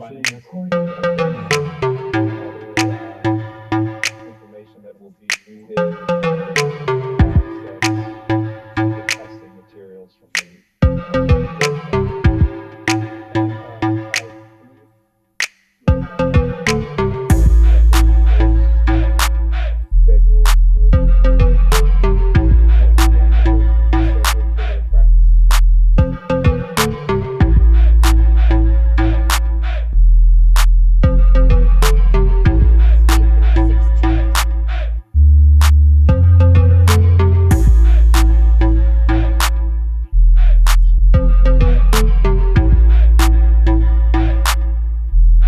finding and other information that will be needed to access the testing materials from the website. And I believe you have a scheduled group. When are those groups scheduled for their practice?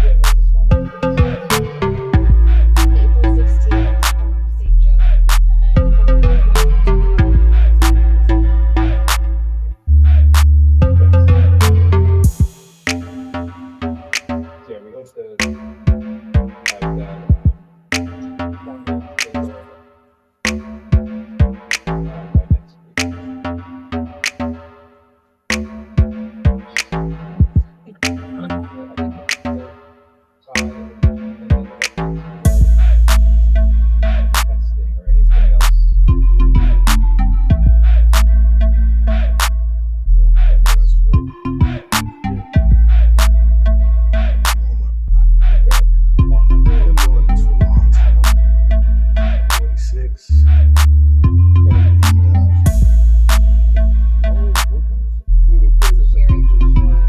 Yeah, no, I just wanted to discuss April 16th, St. Joe's, and from 1 So yeah, we hope to have that format together by next week. I think that anything that testing or anything else that goes through. Sherry for sure.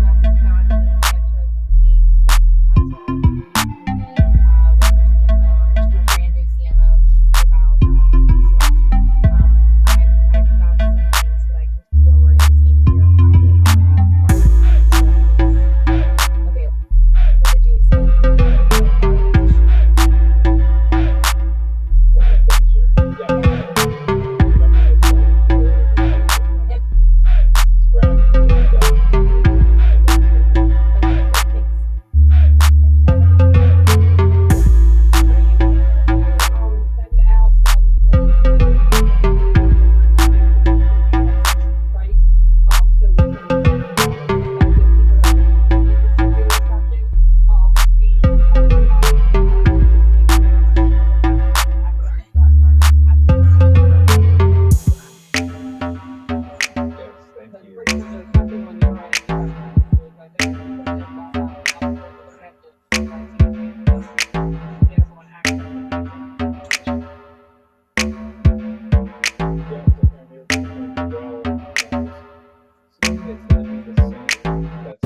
I just got an extra date because we had to meet with our brand new CMO to see about resource. I've got some things that I can forward. I just need to verify that our available for the days that Okay, thanks, Sherry. Yeah, remember this, Yep. scrap, so we got Okay, thanks. Send out yes, thank you. Yeah, it's apparently everything's going well. Assuming it's gonna be the same, that's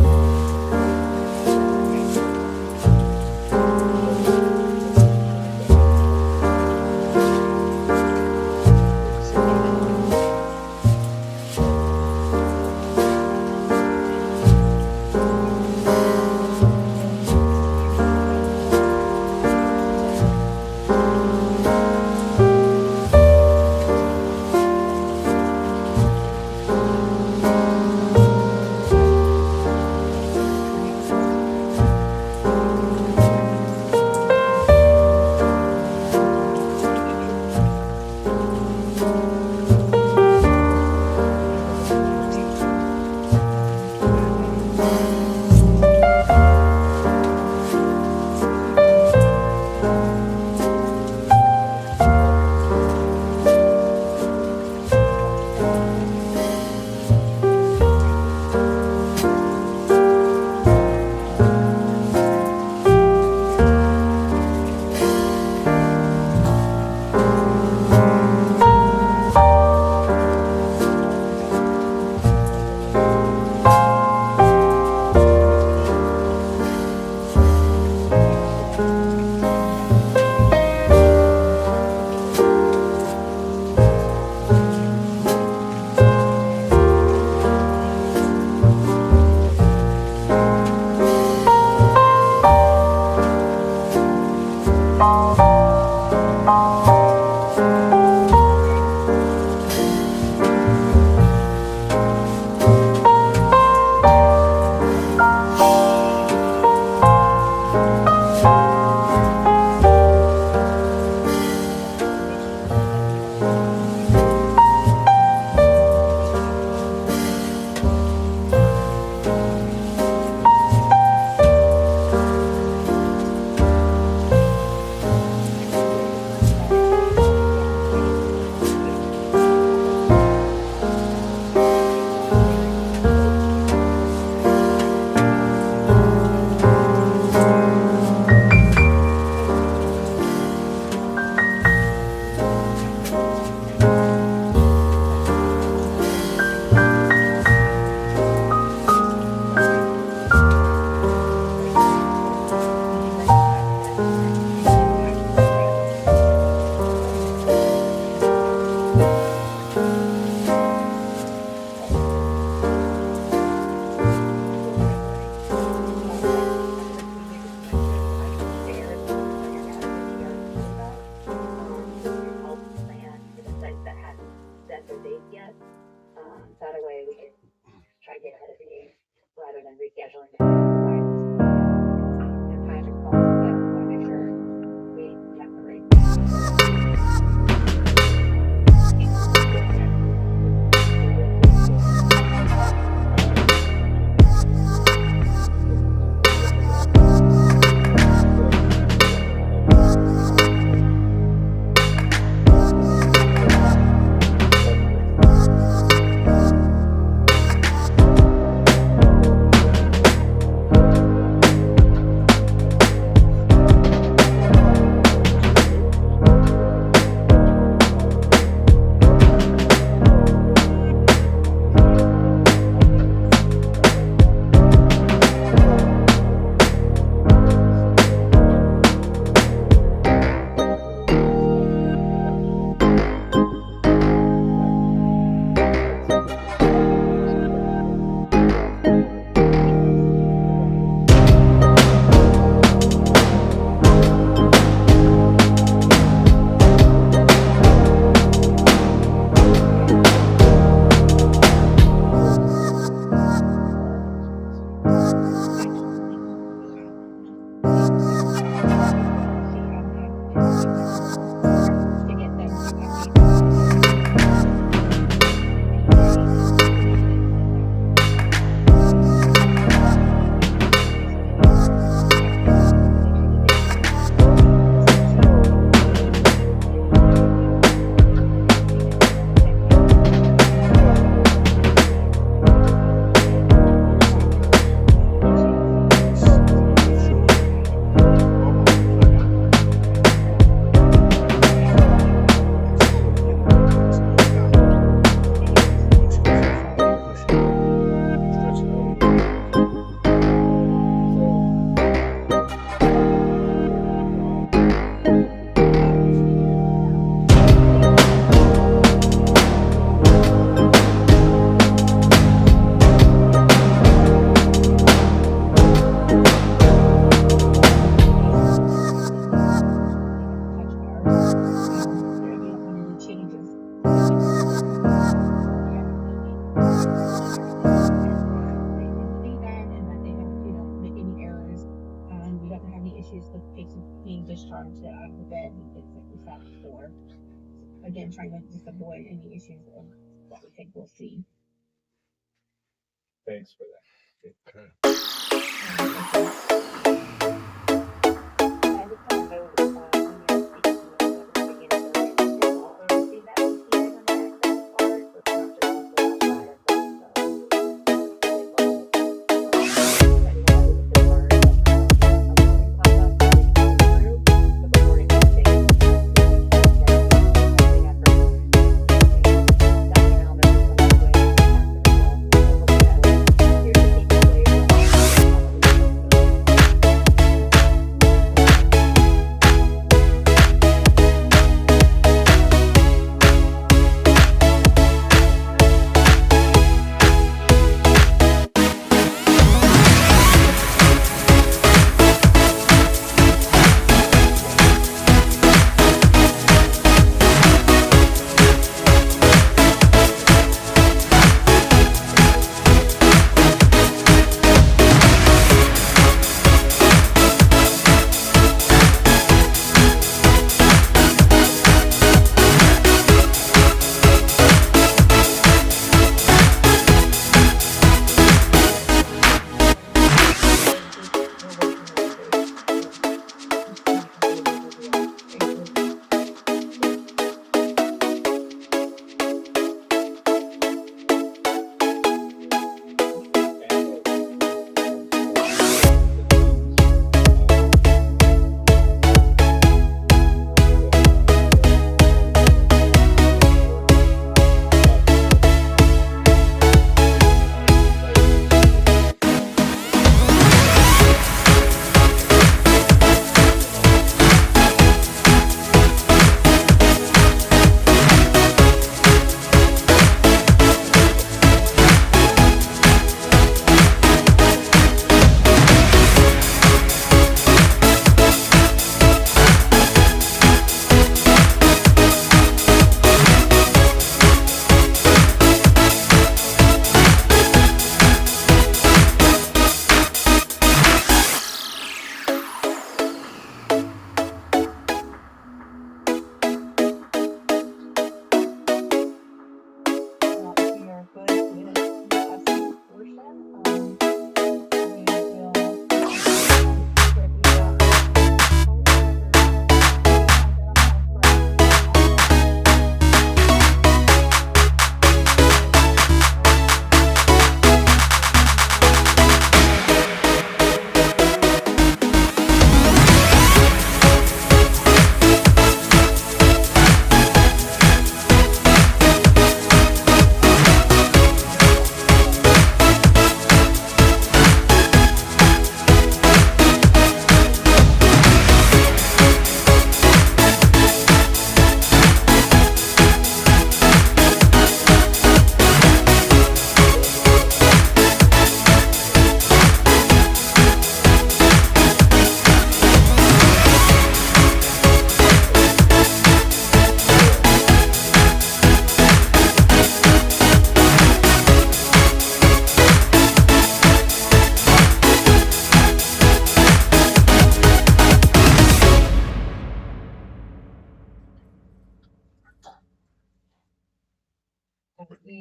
on to the bed and things like we saw before. Again, trying to just avoid any issues of what we think we'll see. Thanks for that. Okay. I just want to know, when you're speaking to us at the beginning of it, did you also receive that PTI on the access part, or not just the fire, but we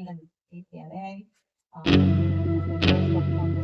and DPNA. We're also holding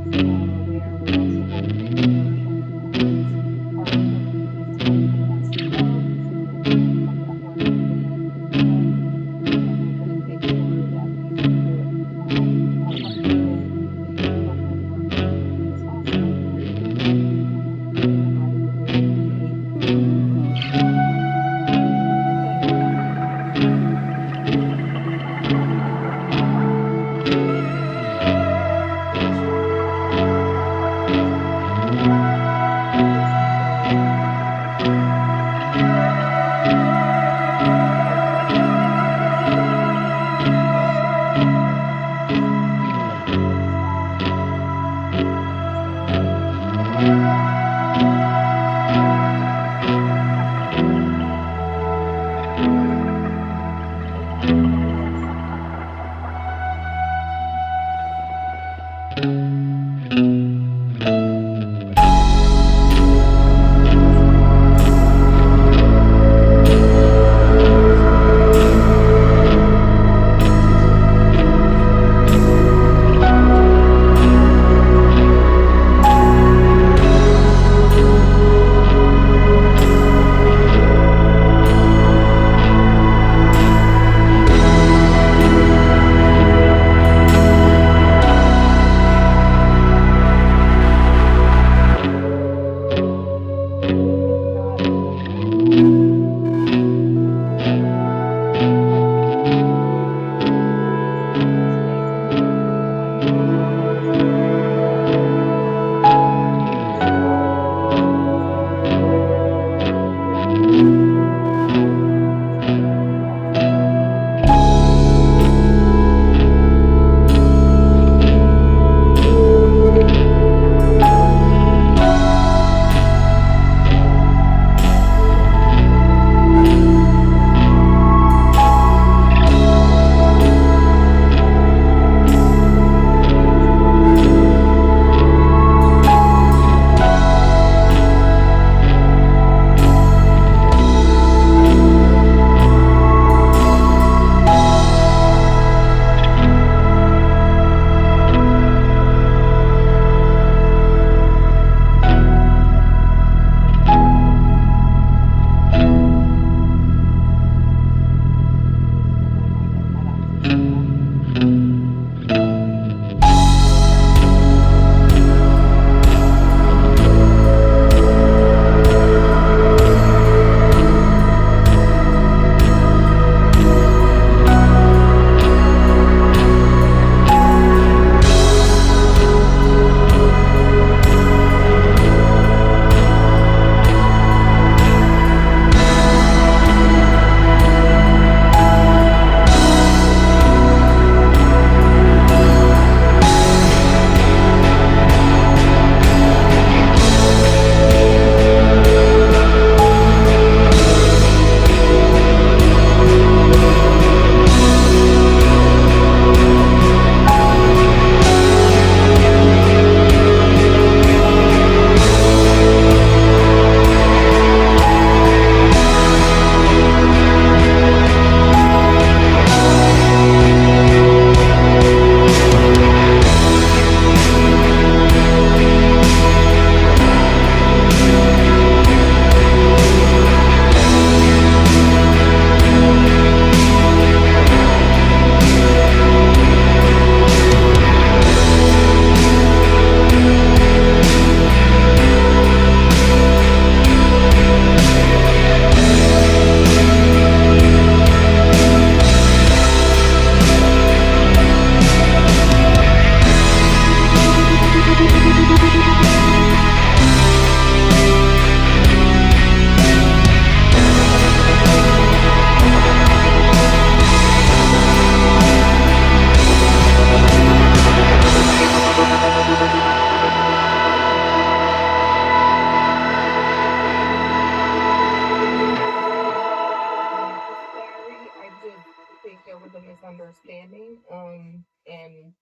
and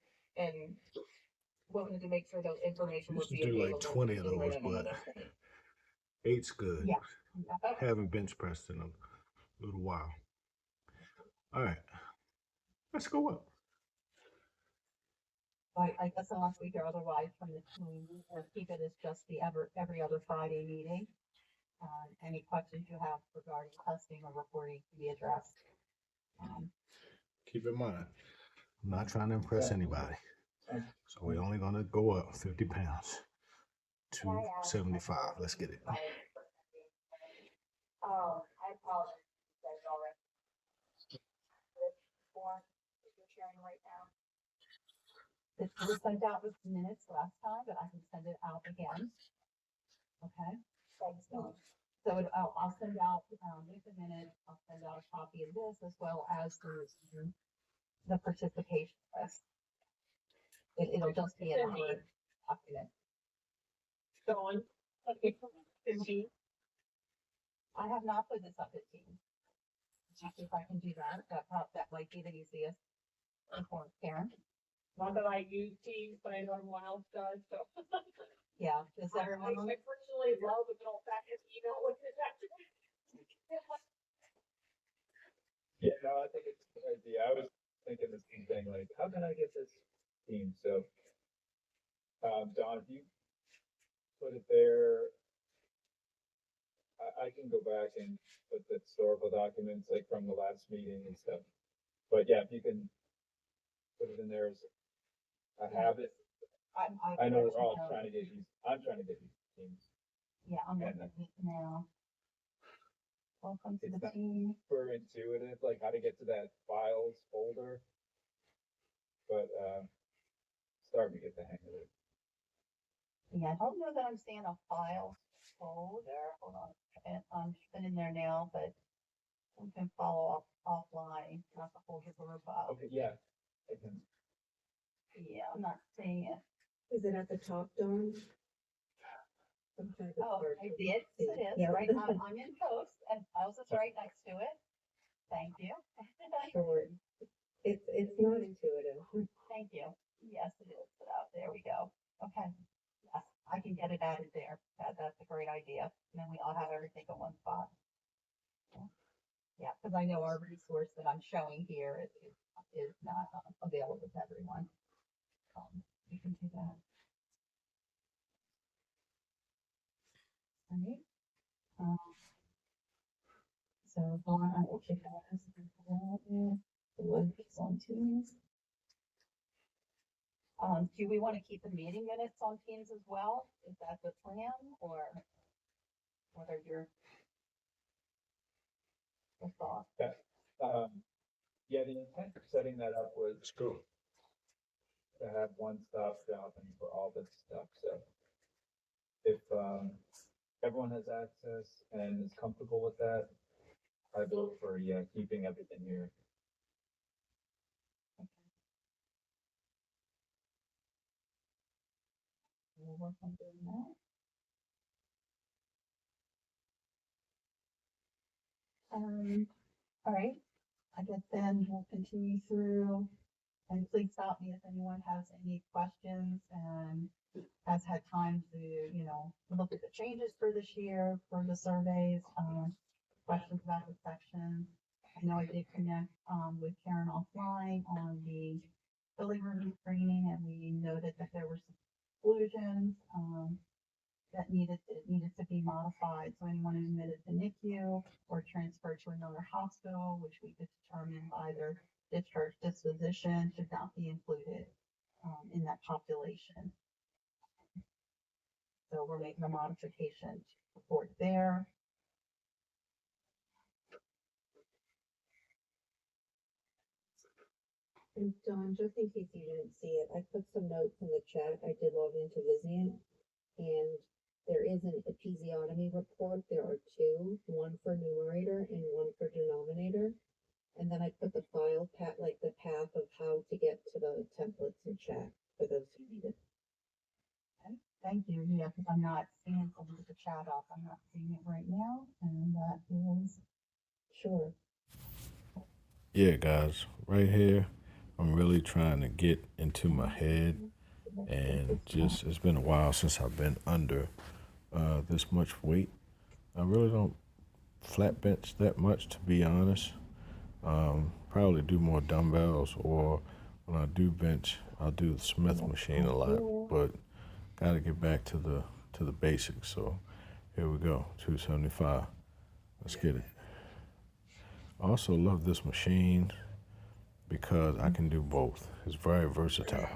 wanted to make sure that information would Used to be do like available. 20 of to those, anyone but at any point. 8's good. Yeah. Haven't bench pressed in a little while. All right, let's go up. I guess unless we hear otherwise from the team, or keep it as just the every other Friday meeting. Any questions you have regarding testing or reporting can be addressed. Keep in mind, I'm not trying to impress anybody. So we're only gonna go up 50 pounds to 75. Let's get it. I apologize, you guys already. This form that you're sharing right now. It was sent out with minutes last time, but I can send it out again. Okay? Thanks, Dawn. So I'll send out, with the minutes, I'll send out a copy of this as well as the participation list. It'll just be in a Word document. Dawn, Cindy, I have not put this up at Teams. If I can do that, that might be the easiest. For Karen, not that I use Teams, but I know everyone else does, so. yeah, is everyone on? I personally love the old fashioned email with it. Yeah, no, I think it's a good idea. I was thinking the same thing, like, how can I get this team? So, Don, if you put it there, I can go back and put the historical documents like from the last meeting and stuff. But yeah, if you can put it in there as I have it. I know we're all trying to get these, I'm trying to get these teams. Yeah, I'm looking at it now. Welcome to It's the not- team. For intuitive, like how to get to that files folder. But, starting to get the hang of it. Yeah, I don't know that I'm seeing a file folder. Hold on. I'm just in there now, but I can follow up offline, not the whole group up. Okay, yeah. I can, Yeah, I'm not seeing it. Is it at the top, Dawn? Sometimes it's Oh, hard I to did. see. It is, Yeah. right, I'm in post and files is right next to it. Thank you. Sure. It's not intuitive. Thank you. Yes, it is. Put out. There we go. Okay. Yes, I can get it added there. That's a great idea. And then we all have everything in one spot. Yeah, because I know our resource that I'm showing here is not available to everyone. We can do that. All right. So Dawn, I will check out as the one that's on Teams. Do we want to keep the meeting minutes on Teams as well? Is that the plan, or what are your thoughts? yeah, the intent of setting that up was Let's go. to have one stop shopping for all this stuff, so. If, everyone has access and is comfortable with that, I vote for, yeah, keeping everything here. We'll work on doing that. All right, I guess then we'll continue through, and please stop me if anyone has any questions and has had time to, look at the changes for this year, for the surveys, questions about the sections. I know I did connect, with Karen offline on the building review training, and we noted that there were some exclusions, that needed to be modified. So anyone admitted to NICU or transferred to another hospital, which we could determine by their discharge disposition, should not be included, in that population. So we're making a modification to report there. And Dawn, just in case you didn't see it, I put some notes in the chat. I did log into Vizient, and there is an episiotomy report. There are two, one for numerator and one for denominator. And then I put the file like the path of how to get to the templates in chat for those who need it. Okay, thank you. Yeah, because I'm not seeing, I'll look at the chat off. I'm not seeing it right now, and that is Sure. Yeah, guys, right here, I'm really trying to get into my head, and just it's been a while since I've been under this much weight. I really don't flat bench that much, to be honest. Probably do more dumbbells, or when I do bench, I'll do the Smith machine a lot. But gotta get back to the basics. So here we go, 275. Let's get it. I also love this machine because I can do both. It's very versatile.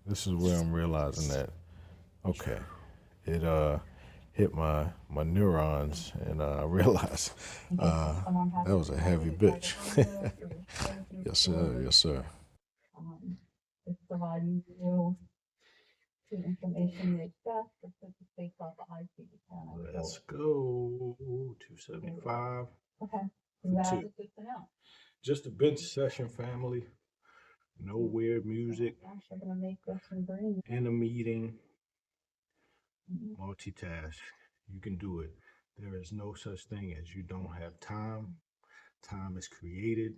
This is where I'm realizing that, okay, it hit my neurons, and I realized that was a heavy bitch. Yes, sir. Yes, sir. It's providing you the information you expect, it's based off the IP. Let's go. 275. Okay. For That two. is good to know. Just a bench session, family. No weird music. Gosh, I'm gonna make this and bring. In a meeting. Multitask. You can do it. There is no such thing as you don't have time. Time is created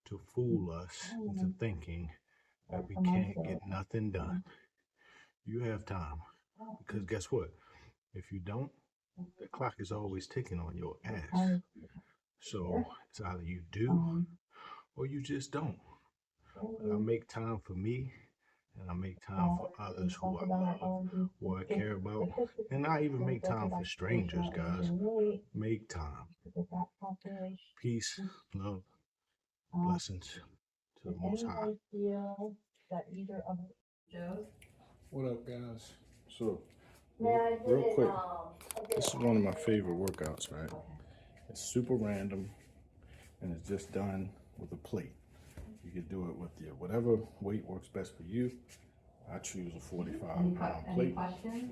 to fool us into thinking that we can't get nothing done. You have time. Because guess what? If you don't, the clock is always ticking on your ass. So it's either you do or you just don't. But I make time for me, and I make time for others who I love, who I care about, and I even make time for strangers, guys. Make time. Peace, love, blessings to the Most High. What up, guys? So, real quick, this is one of my favorite workouts, right? It's super random, and it's just done with a plate. You can do it with your whatever weight works best for you. I choose a 45-pound plate.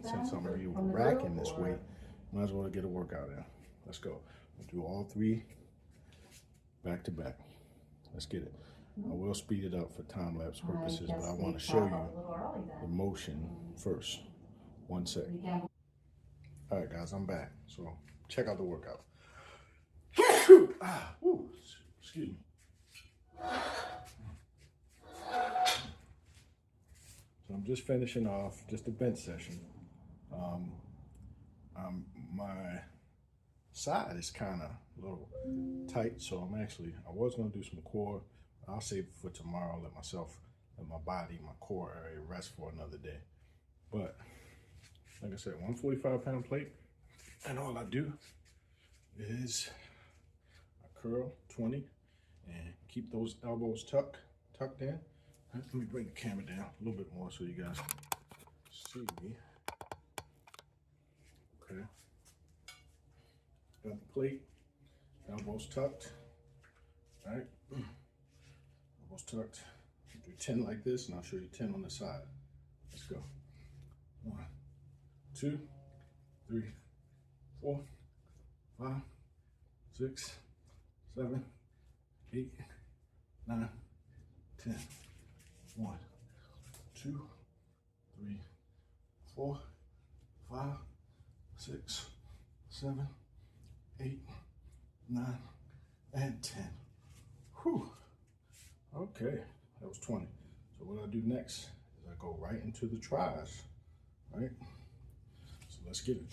Since some of you are racking this weight, might as well get a workout in. Let's go. We'll do all three back to back. Let's get it. I will speed it up for time-lapse purposes, but I want to show you the motion first. 1 sec. All right, guys, I'm back. So check out the workout. Excuse me. So I'm just finishing off just a bench session. My side is kind of a little tight, so I was gonna do some core. I'll save it for tomorrow. Let my body, my core area rest for another day. But like I said, 145-pound plate, and all I do is I curl 20 and keep those elbows tucked in. Let me bring the camera down a little bit more so you guys can see me. Okay. Got the plate, elbows tucked. All right. Elbows tucked. Do 10 like this, and I'll show you 10 on the side. Let's go. 1, 2, 3, 4, 5, 6, 7, 8, 9, 10. 1, 2, 3, 4, 5, 6, 7, 8, 9, and 10. Whew. Okay, that was 20. So what I do next is I go right into the tries. Right? So let's get it.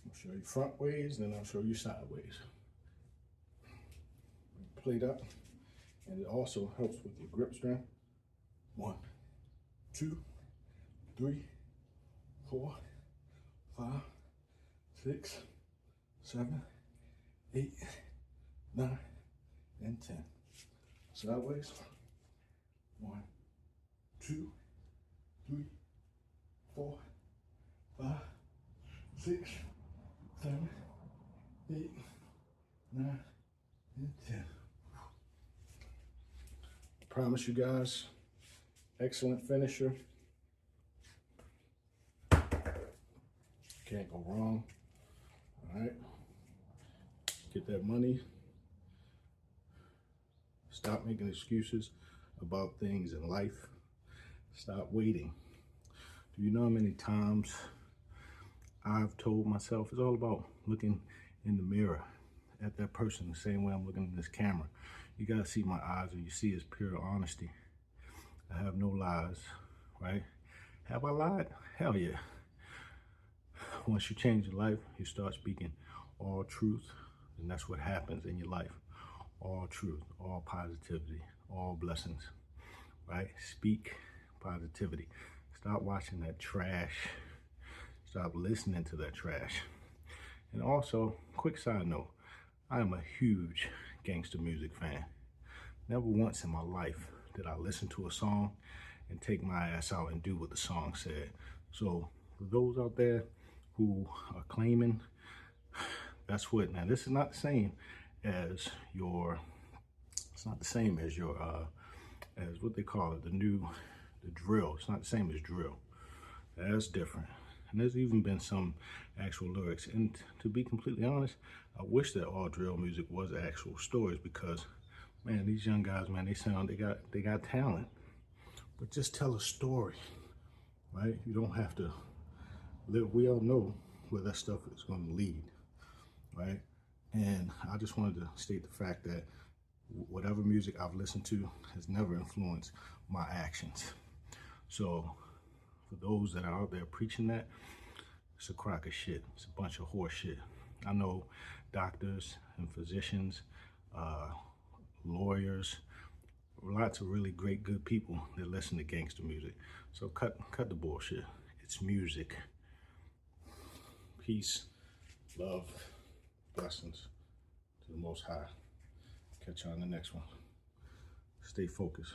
I'll show you front ways, then I'll show you sideways. Plate up, and it also helps with your grip strength. 1, 2, 3, 4, 5, 6, 7, 8, 9, and 10. Sideways. 1, 2, 3, 4, 5, 6, 7, 8, 9, and 10. I promise you guys, excellent finisher. Can't go wrong. All right. Get that money. Stop making excuses about things in life. Stop waiting. Do you know how many times I've told myself it's all about looking in the mirror at that person the same way I'm looking at this camera. You gotta see my eyes, and you see it's pure honesty. I have no lies, right? Have I lied? Hell yeah. Once you change your life, you start speaking all truth, and that's what happens in your life. All truth, all positivity, all blessings, right? Speak positivity. Stop watching that trash. Stop listening to that trash. And also, quick side note, I am a huge gangster music fan. Never once in my life did I listen to a song and take my ass out and do what the song said. So for those out there who are claiming, that's what, now this is not the same as your, it's not the same as your, as what they call it, the drill. It's not the same as drill. That's different. And there's even been some actual lyrics. And to be completely honest, I wish that all drill music was actual stories, because man, these young guys, man, they got talent. But just tell a story, right? You don't have to live. We all know where that stuff is going to lead, right? And I just wanted to state the fact that whatever music I've listened to has never influenced my actions. So for those that are out there preaching that, it's a crock of shit. It's a bunch of horse shit. I know doctors and physicians, lawyers, lots of really great, good people that listen to gangster music. So cut the bullshit. It's music. Peace, love, blessings to the Most High. Catch you on the next one. Stay focused.